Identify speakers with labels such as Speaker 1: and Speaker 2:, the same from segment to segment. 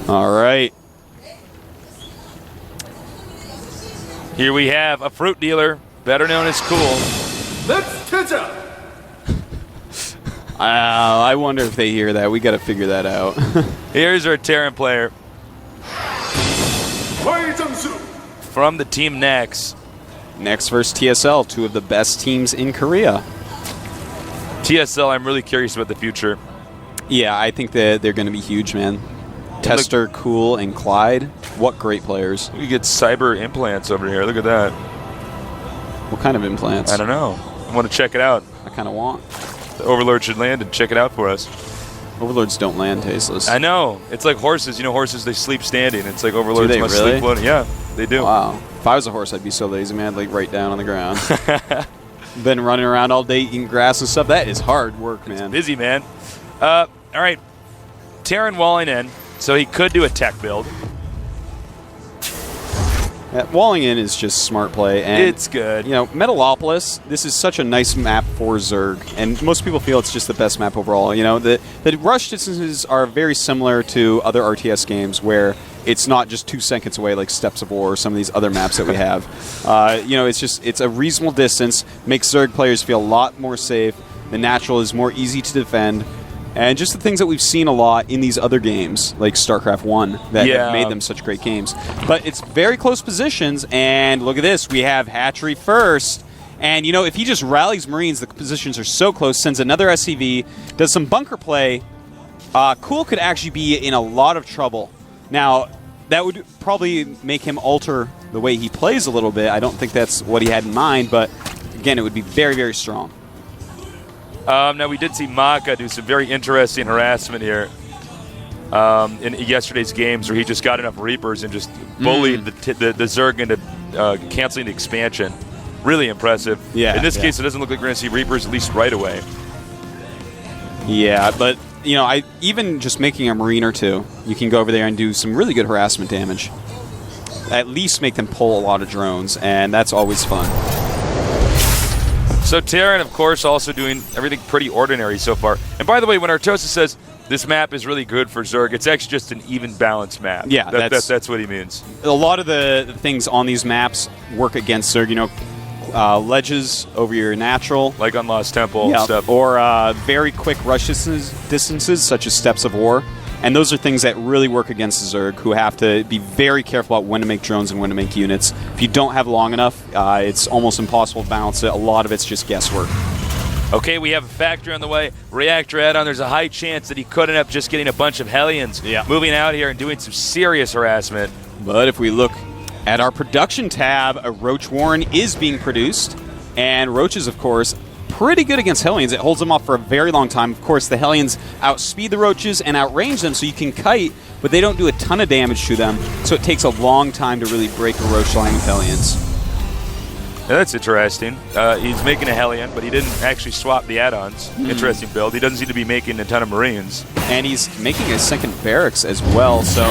Speaker 1: All right.
Speaker 2: Here we have a fruit dealer, better known as Cool.
Speaker 3: Let's TaeJa.
Speaker 1: I wonder if they hear that. We got to figure that out.
Speaker 2: Here's our Terran player from the team Nex.
Speaker 1: Next versus TSL, two of the best teams in Korea.
Speaker 2: TSL, I'm really curious about the future.
Speaker 1: Yeah, I think that they're going to be huge, man. Tester, Cool, and Clyde. What great players.
Speaker 2: We get cyber implants over here. Look at that.
Speaker 1: What kind of implants?
Speaker 2: I don't know. I want to check it out.
Speaker 1: I kind of want.
Speaker 2: The Overlord should land and check it out for us.
Speaker 1: Overlords don't land tasteless.
Speaker 2: I know. It's like horses. You know, horses, they sleep standing. It's like Overlords must
Speaker 1: really?
Speaker 2: sleep floating. Yeah, they do.
Speaker 1: Wow. If I was a horse, I'd be so lazy, man. I'd like right down on the ground. Been running around all day eating grass and stuff. That is hard work, man.
Speaker 2: It's busy, man. All right. Terran walling in, so he could do a tech build.
Speaker 1: Walling in is just smart play. And,
Speaker 2: it's good.
Speaker 1: You know, Metalopolis, this is such a nice map for Zerg, and most people feel it's just the best map overall. You know, the rush distances are very similar to other RTS games where it's not just 2 seconds away like Steps of War or some of these other maps that we have. You know, it's a reasonable distance, makes Zerg players feel a lot more safe. The natural is more easy to defend. And just the things that we've seen a lot in these other games, like StarCraft 1, that have made them such great games. But it's very close positions, and look at this. We have Hatchery first. And, you know, if he just rallies Marines, the positions are so close, sends another SCV, does some bunker play, Cool could actually be in a lot of trouble. Now, that would probably make him alter the way he plays a little bit. I don't think that's what he had in mind, but, again, it would be very, very strong.
Speaker 2: Now, we did see Maka do some very interesting harassment here in yesterday's games where he just got enough Reapers and just bullied the Zerg into canceling the expansion. Really impressive.
Speaker 1: Yeah.
Speaker 2: In this case, it doesn't look like we're going to see Reapers at least right away.
Speaker 1: Yeah, but, you know, even just making a Marine or two, you can go over there and do some really good harassment damage. At least make them pull a lot of drones, and that's always fun.
Speaker 2: So Terran, of course, also doing everything pretty ordinary so far. And by the way, when Artosa says this map is really good for Zerg, it's actually just an even balanced map.
Speaker 1: Yeah,
Speaker 2: that's what he means.
Speaker 1: A lot of the things on these maps work against Zerg. You know, ledges over your natural,
Speaker 2: like on Lost Temple and stuff,
Speaker 1: or very quick rush distances, such as Steps of War. And those are things that really work against the Zerg, who have to be very careful about when to make drones and when to make units. If you don't have long enough, it's almost impossible to balance it. A lot of it's just guesswork.
Speaker 2: Okay, we have a factory on the way. Reactor add-on. There's a high chance that he could end up just getting a bunch of Hellions moving out here and doing some serious harassment.
Speaker 1: But if we look at our production tab, a Roach Warren is being produced. And Roaches, of course, pretty good against Hellions. It holds them off for a very long time. Of course, the Hellions outspeed the Roaches and outrange them, so you can kite, but they don't do a ton of damage to them, so it takes a long time to really break a Roach line with Hellions.
Speaker 2: Yeah, that's interesting. He's making a Hellion, but he didn't actually swap the add-ons. Interesting build. He doesn't seem to be making a ton of Marines.
Speaker 1: And he's making a second barracks as well, so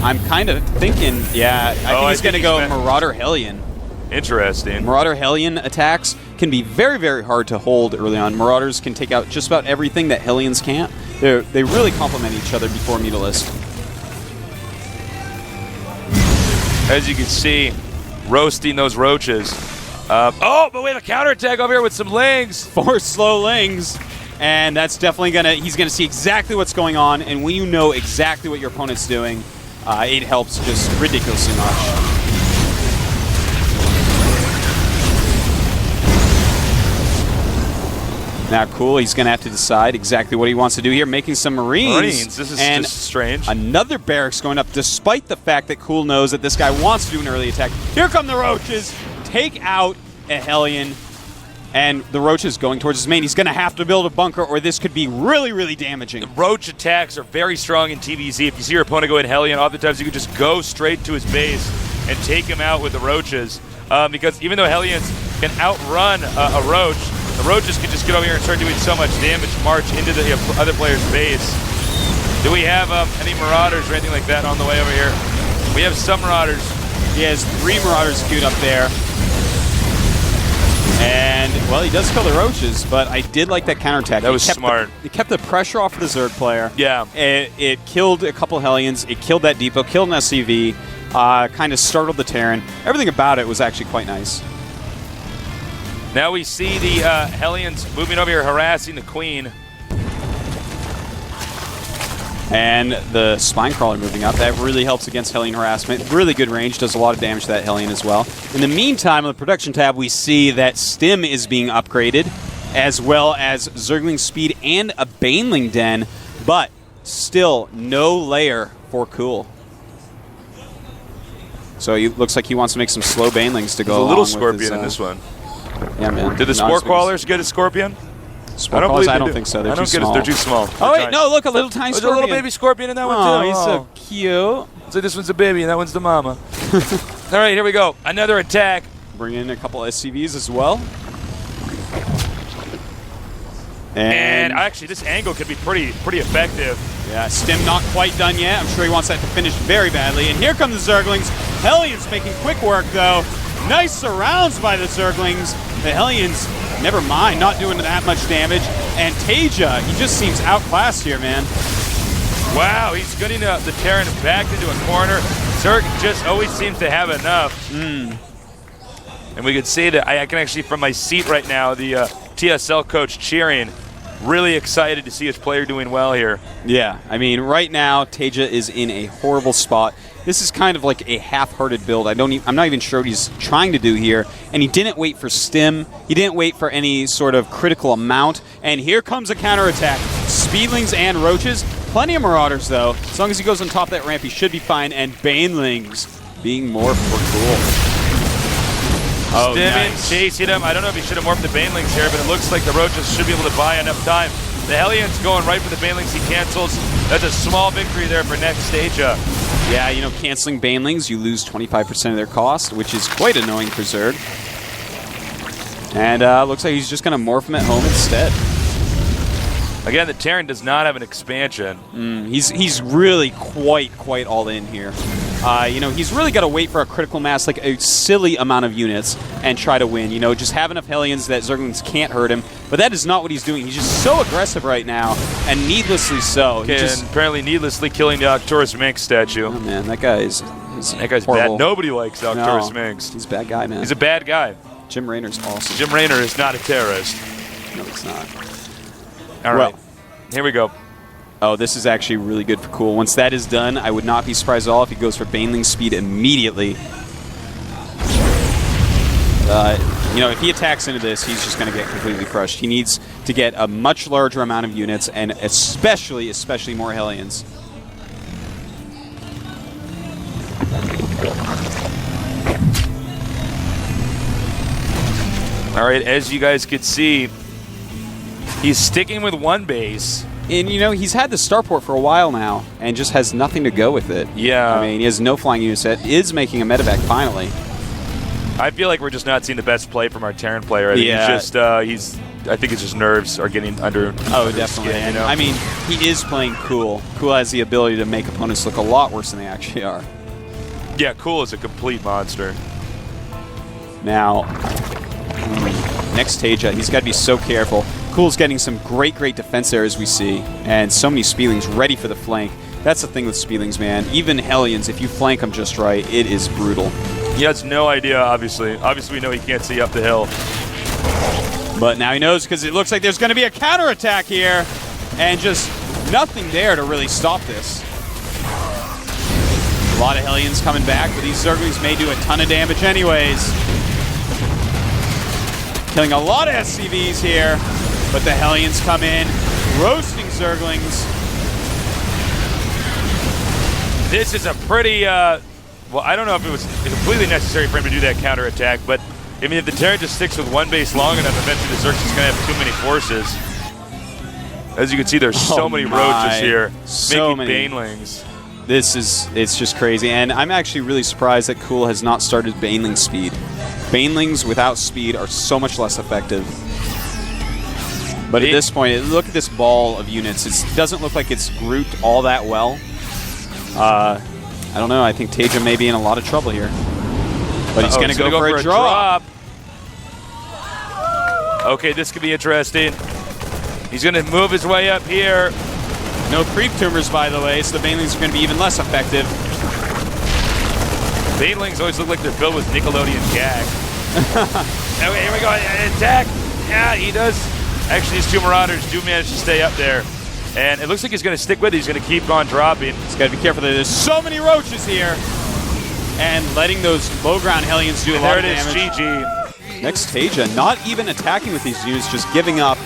Speaker 1: I'm kind of thinking, I think he's going to go Marauder Hellion.
Speaker 2: Interesting.
Speaker 1: Marauder Hellion attacks can be very, very hard to hold early on. Marauders can take out just about everything that Hellions can't. They really complement each other before Mutalisk.
Speaker 2: As you can see, roasting those Roaches. But we have a counterattack over here with some Lings.
Speaker 1: 4 slow Lings. And that's definitely he's gonna see exactly what's going on. And when you know exactly what your opponent's doing, it helps just ridiculously much. Now, Cool, he's going to have to decide exactly what he wants to do here, making some Marines.
Speaker 2: This is just strange.
Speaker 1: Another barracks going up, despite the fact that Cool knows that this guy wants to do an early attack. Here come the Roaches. Take out a Hellion. And the Roaches going towards his main. He's going to have to build a bunker, or this could be really, really damaging.
Speaker 2: The Roach attacks are very strong in TVZ. If you see your opponent go in Hellion, oftentimes you can just go straight to his base and take him out with the Roaches. Because even though Hellions can outrun a Roach, the Roaches can just get over here and start doing so much damage, march into the other player's base. Do we have any Marauders or anything like that on the way over here? We have some Marauders.
Speaker 1: He has 3 Marauders queued up there. And, well, he does kill the roaches, but I did like that counterattack.
Speaker 2: That was smart.
Speaker 1: It kept the pressure off of the Zerg player.
Speaker 2: Yeah.
Speaker 1: It killed a couple Hellions. It killed that depot, killed an SCV, kind of startled the Terran. Everything about it was actually quite nice.
Speaker 2: Now we see the Hellions moving over here, harassing the Queen.
Speaker 1: And the Spine Crawler moving up. That really helps against Hellion harassment. Really good range. Does a lot of damage to that Hellion as well. In the meantime, on the production tab, we see that Stim is being upgraded, as well as Zergling Speed and a Baneling Den, but still no layer for Cool. So it looks like he wants to make some slow Banelings to go
Speaker 2: There's a little
Speaker 1: along
Speaker 2: Scorpion
Speaker 1: with his,
Speaker 2: in this one.
Speaker 1: Yeah, man.
Speaker 2: Did the Spore Crawlers get a Scorpion?
Speaker 1: I don't think so. They're too small.
Speaker 2: They're too small.
Speaker 1: Oh, wait, no, look, a little tiny
Speaker 2: There's
Speaker 1: Scorpion.
Speaker 2: a little baby Scorpion in that one, too.
Speaker 1: Oh, he's so cute.
Speaker 2: So this one's the baby, and that one's the mama. All right, here we go. Another attack.
Speaker 1: Bring in a couple SCVs as well.
Speaker 2: And actually, this angle could be pretty effective.
Speaker 1: Yeah, Stim not quite done yet. I'm sure he wants that to finish very badly. And here come the Zerglings. Hellions making quick work, though. Nice surrounds by the Zerglings. The Hellions, never mind, not doing that much damage. And TaeJa, he just seems outclassed here, man.
Speaker 2: Wow, he's getting the Terran back into a corner. Zerg just always seems to have enough. And we could see that I can actually, from my seat right now, the TSL coach cheering. Really excited to see his player doing well here.
Speaker 1: Yeah, I mean, right now, TaeJa is in a horrible spot. This is kind of like a half-hearted build. I'm not even sure what he's trying to do here. And he didn't wait for Stim. He didn't wait for any sort of critical amount. And here comes a counterattack. Speedlings and Roaches. Plenty of Marauders, though. As long as he goes on top of that ramp, he should be fine. And Banelings being morphed for Cool. Oh, nice.
Speaker 2: Chasing him. I don't know if he should have morphed the Banelings here, but it looks like the Roaches should be able to buy enough time. The Hellions going right for the Banelings. He cancels. That's a small victory there for next TaeJa.
Speaker 1: Yeah, you know, canceling Banelings, you lose 25% of their cost, which is quite annoying for Zerg. And looks like he's just going to morph him at home instead.
Speaker 2: Again, the Terran does not have an expansion.
Speaker 1: He's really quite all in here. You know, he's really got to wait for a critical mass, like a silly amount of units, and try to win. You know, just have enough Hellions that Zerglings can't hurt him. But that is not what he's doing. He's just so aggressive right now, and needlessly so.
Speaker 2: Okay, and apparently needlessly killing the Arcturus Minx statue.
Speaker 1: Oh, man, that guy's
Speaker 2: bad. Nobody likes Arcturus Minx.
Speaker 1: He's a bad guy, man.
Speaker 2: He's a bad guy.
Speaker 1: Jim Raynor's awesome.
Speaker 2: Jim Raynor is not a terrorist.
Speaker 1: No, he's not.
Speaker 2: All right, here we go.
Speaker 1: Oh, this is actually really good for Cool. Once that is done, I would not be surprised at all if he goes for Baneling Speed immediately. You know, if he attacks into this, he's just going to get completely crushed. He needs to get a much larger amount of units, and especially more Hellions.
Speaker 2: All right, as you guys could see, he's sticking with one base.
Speaker 1: And, you know, he's had the starport for a while now and just has nothing to go with it.
Speaker 2: Yeah.
Speaker 1: I mean, he has no flying unit set, is making a medevac finally.
Speaker 2: I feel like we're just not seeing the best play from our Terran player. I think I think it's just nerves are getting under.
Speaker 1: Oh, definitely.
Speaker 2: Skin, you know?
Speaker 1: I mean, he is playing Cool. Cool has the ability to make opponents look a lot worse than they actually are.
Speaker 2: Yeah, Cool is a complete monster.
Speaker 1: Now, next TaeJa, he's got to be so careful. Cool's getting some great defense there, as we see, and so many Speedlings ready for the flank. That's the thing with Speedlings, man. Even Hellions, if you flank them just right, it is brutal.
Speaker 2: He has no idea, obviously. Obviously, we know he can't see up the hill.
Speaker 1: But now he knows, because it looks like there's going to be a counterattack here, and just nothing there to really stop this. A lot of Hellions coming back, but these Zerglings may do a ton of damage anyways. Killing a lot of SCVs here. But the Hellions come in, roasting Zerglings.
Speaker 2: This is a pretty, well, I don't know if it was completely necessary for him to do that counterattack, but, I mean, if the Terran just sticks with one base long enough, eventually the Zerg's just going to have too many forces. As you can see, there's so many Roaches here, making Banelings.
Speaker 1: It's just crazy, and I'm actually really surprised that Cool has not started Baneling Speed. Banelings without speed are so much less effective. But at this point, look at this ball of units. It doesn't look like it's grouped all that well. I don't know. I think TaeJa may be in a lot of trouble here. But he's going to go for a drop.
Speaker 2: Okay, this could be interesting. He's going to move his way up here.
Speaker 1: No creep tumors, by the way, so the banelings are going to be even less effective.
Speaker 2: Banelings always look like they're filled with Nickelodeon gag. Okay, here we go. Attack. Yeah, he does. Actually, these two Marauders do manage to stay up there. And it looks like he's going to stick with it. He's going to keep on dropping.
Speaker 1: He's got to be careful. There's so many roaches here. And letting those low ground Hellions do a lot of damage.
Speaker 2: There it is, GG.
Speaker 1: Next, TaeJa, not even attacking with these units, just giving up.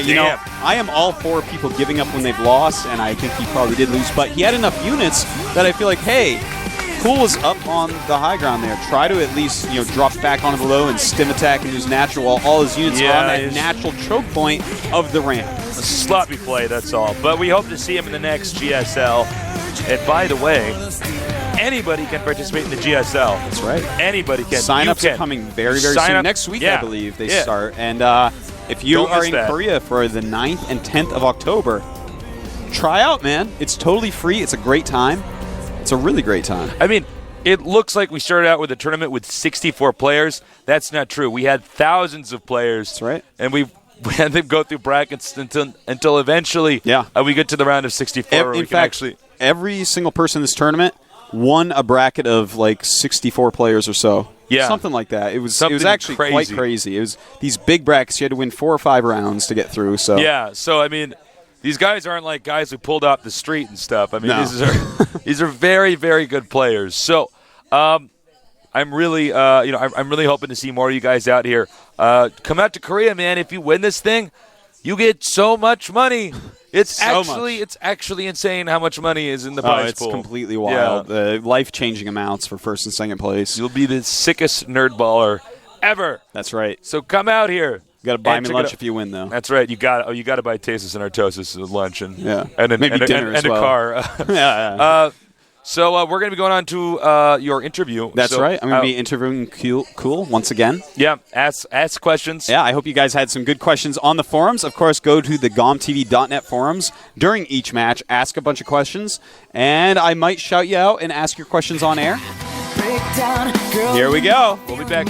Speaker 1: You know, I am all for people giving up when they've lost, and I think he probably did lose. But he had enough units that I feel like, hey, Cool was up on the high ground there. Try to at least, drop back onto the low and stim attack and use natural while all his units are on that natural choke point of the ramp.
Speaker 2: A sloppy play, that's all. But we hope to see him in the next GSL. And by the way, anybody can participate in the GSL.
Speaker 1: That's right.
Speaker 2: Anybody can.
Speaker 1: Sign-ups are coming very, very soon. Next week, I believe, they start. And if you are in Korea for the 9th and 10th of October, try out, man. It's totally free. It's a great time. It's a really great time.
Speaker 2: I mean, it looks like we started out with a tournament with 64 players. That's not true. We had thousands of players.
Speaker 1: That's right.
Speaker 2: And we had them go through brackets until eventually we get to the round of 64.
Speaker 1: In fact, every single person in this tournament won a bracket of like 64 players or so.
Speaker 2: Yeah.
Speaker 1: Something like that. It was actually quite crazy. It was these big brackets. You had to win 4 or 5 rounds to get through. So
Speaker 2: yeah. So, I mean, these guys aren't like guys who pulled off the street and stuff. I mean, these are very, very good players. So, I'm really, I'm really hoping to see more of you guys out here. Come out to Korea, man. If you win this thing, you get so much money. It's actually insane how much money is in the prize pool.
Speaker 1: It's completely wild.
Speaker 2: Yeah.
Speaker 1: Life-changing amounts for first and second place.
Speaker 2: You'll be the sickest nerd baller ever.
Speaker 1: That's right.
Speaker 2: So come out here.
Speaker 1: You got to buy me lunch if you win, though.
Speaker 2: That's right. You got to buy TaeJa and Artosis lunch and
Speaker 1: maybe dinner as well.
Speaker 2: A car. So we're going to be going on to your interview.
Speaker 1: That's right. I'm going to be interviewing Cool once again.
Speaker 2: Yeah, ask questions.
Speaker 1: Yeah, I hope you guys had some good questions on the forums. Of course, go to the GOMTV.net forums during each match. Ask a bunch of questions, and I might shout you out and ask your questions on air. Here we go.
Speaker 2: We'll be back.